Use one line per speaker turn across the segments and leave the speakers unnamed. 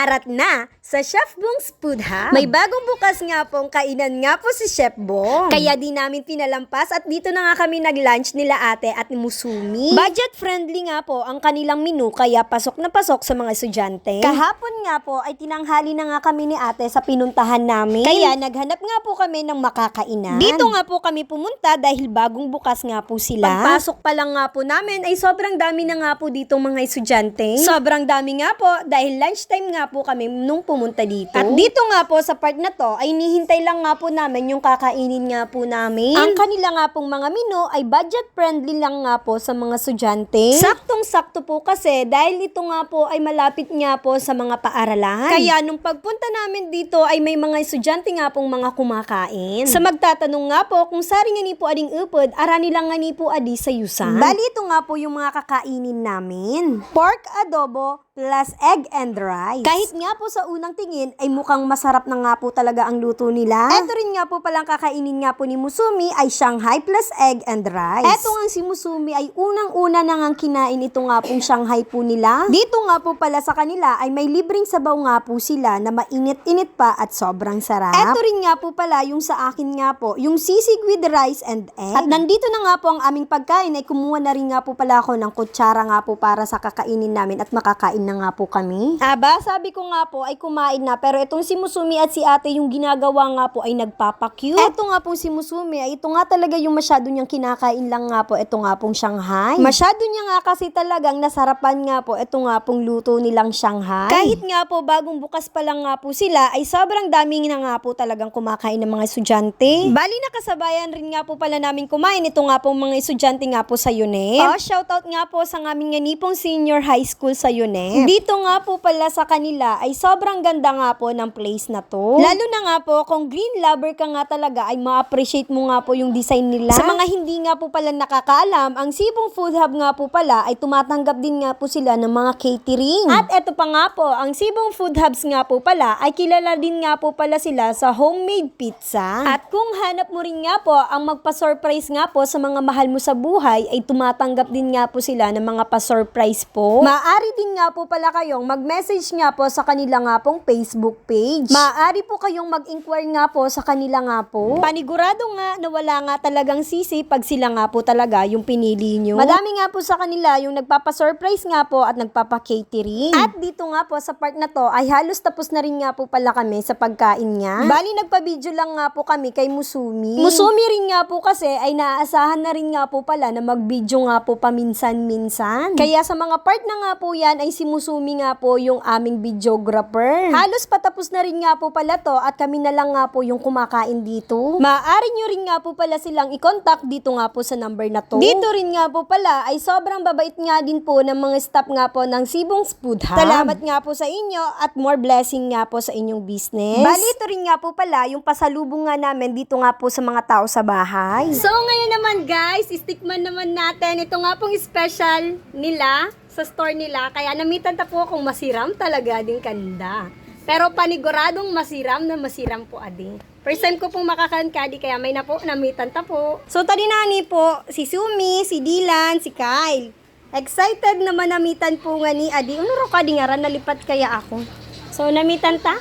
Maarat na sa Chef Bong's Food Hub. May bagong bukas nga pong kainan nga po si Chef Bong. Kaya di namin pinalampas at dito na nga kami nag-lunch nila ate at ni Musumi. Budget friendly nga po ang kanilang menu kaya pasok na pasok sa mga estudyante. Kahapon nga po ay tinanghali na nga kami ni ate sa pinuntahan namin. Kaya naghanap nga po kami ng makakainan. Dito nga po kami pumunta dahil bagong bukas nga po sila. Pagpasok pa lang nga po namin ay sobrang dami na nga po dito mga estudyante. Sobrang dami nga po dahil lunchtime nga po kami nung pumunta dito. At dito nga po sa part na to ay nihintay lang nga po namin yung kakainin nga po namin. Ang kanila nga pong mga menu ay budget friendly lang nga po sa mga estudyante. Saktong-sakto po kasi dahil ito nga po ay malapit nga po sa mga paaralan. Kaya nung pagpunta namin dito ay may mga estudyante nga pong mga kumakain. Sa magtatanong nga po kung sari nga ni po ading upod, arani lang nga ni po adi sa yusan. Bali ito nga po yung mga kakainin namin. Pork adobo plus egg and rice. Kahit nga po sa unang tingin ay mukhang masarap na nga po talaga ang luto nila. Eto rin nga po palang kakainin nga po ni Musumi ay Shanghai plus egg and rice. Eto nga si Musumi ay unang-una na ngang kinain ito nga pong Shanghai po nila. Dito nga po pala sa kanila ay may libreng sabaw nga po sila na mainit-init pa at sobrang sarap. Eto rin nga po pala yung sa akin nga po, yung sisig with rice and egg. At nandito na nga po ang aming pagkain ay kumuha na rin nga po pala ako ng kutsara nga po para sa kakainin namin at makakain na nga po kami. Aba, sabi ko nga po ay kumain na pero itong si Musumi at si ate yung ginagawa nga po ay nagpapacute. Eto nga po si Musumi ay ito nga talaga yung masyado niyang kinakain lang nga po ito nga pong Shanghai. Masyado niya nga kasi talagang nasarapan nga po ito nga pong luto nilang Shanghai. Kahit nga po bagong bukas pa lang nga po sila ay sobrang daming na nga po talagang kumakain ng mga estudyante. Bali nakasabayan rin nga po pala namin kumain ito nga pong mga estudyante nga po sa UNEP. Shoutout nga po sa aming nganipong senior high school sa UNEP. Dito nga po pala sa kanila ay sobrang ganda nga po ng place na to. Lalo na nga po kung green lover ka nga talaga ay ma-appreciate mo nga po yung design nila. Sa mga hindi nga po pala nakakaalam, ang Sibong Food Hub nga po pala ay tumatanggap din nga po sila ng mga catering. At eto pa nga po, ang Sibong Food Hubs nga po pala ay kilala din nga po pala sila sa homemade pizza. At kung hanap mo rin nga po ang magpa-surprise nga po sa mga mahal mo sa buhay ay tumatanggap din nga po sila ng mga pa-surprise po. Maaari din nga po pala kayong mag-message nga po sa kanila nga pong Facebook page. Maaari po kayong mag-inquire nga po sa kanila nga po. Panigurado nga na wala nga talagang sisi pag sila nga po talaga yung pinili nyo. Madami nga po sa kanila yung nagpapa-surprise nga po at nagpapa-catering. At dito nga po sa part na to ay halos tapos na rin nga po pala kami sa pagkain niya. Bali nagpa-video lang nga po kami kay Musumi. Musumi rin nga po kasi ay naaasahan na rin nga po pala na mag-video nga po paminsan-minsan. Kaya sa mga part na nga po yan ay si Musumi nga po yung aming videographer. Halos patapos na rin nga po pala to at kami na lang nga po yung kumakain dito. Maaari nyo rin nga po pala silang i-contact dito nga po sa number na to. Dito rin nga po pala ay sobrang babait nga din po ng mga staff nga po ng Sibong's Food Hub. Salamat nga po sa inyo at more blessing nga po sa inyong business. Bali ito rin nga po pala yung pasalubong nga namin dito nga po sa mga tao sa bahay. So ngayon naman guys, istikman naman natin ito nga pong special nila sa store nila. Kaya namitan ta po kung masiram talaga din kanda. Pero paniguradong masiram na masiram po adi. First time ko pong makakankadi kaya may na po namitan ta po. So tadi nani po si Sumi, si Dylan, si Kyle. Excited naman namitan po nga ni adi. Unuro ka di nga ran nalipat kaya ako. So namitan ta.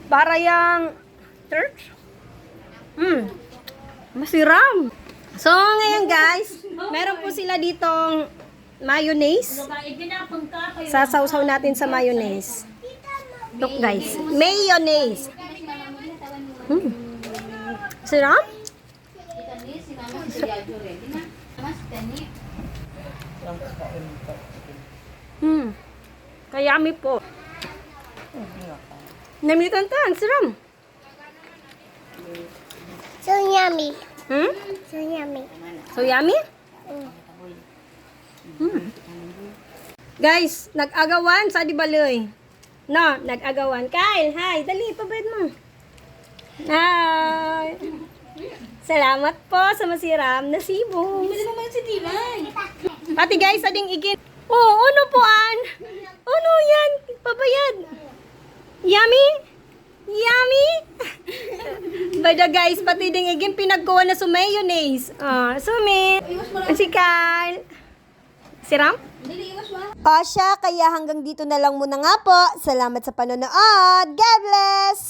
Para yang church. Masiram. So ngayon guys, meron po sila ditong mayonnaise. Sasawsaw natin sa mayonnaise. Look guys, mayonnaise. Sarap? Kayami po. Namitan tan, sarap.
So yummy.
So yummy? Guys, nag-agawan sa di baloy. No, nag-agawan. Kyle, hi, dali, pabayad mo. Hi. Salamat po sa masiram na sibong.
Hindi naman si Dylan.
Pati guys, ading igin. Oh, ano po an? Ano yan? Pabayad. Yummy? Yummy? Bada guys, pati ding igin pinagkuha na sa mayonnaise. Sumi. Si Kyle. Siram? O siya, kaya hanggang dito na lang muna nga po. Salamat sa panonood. God bless!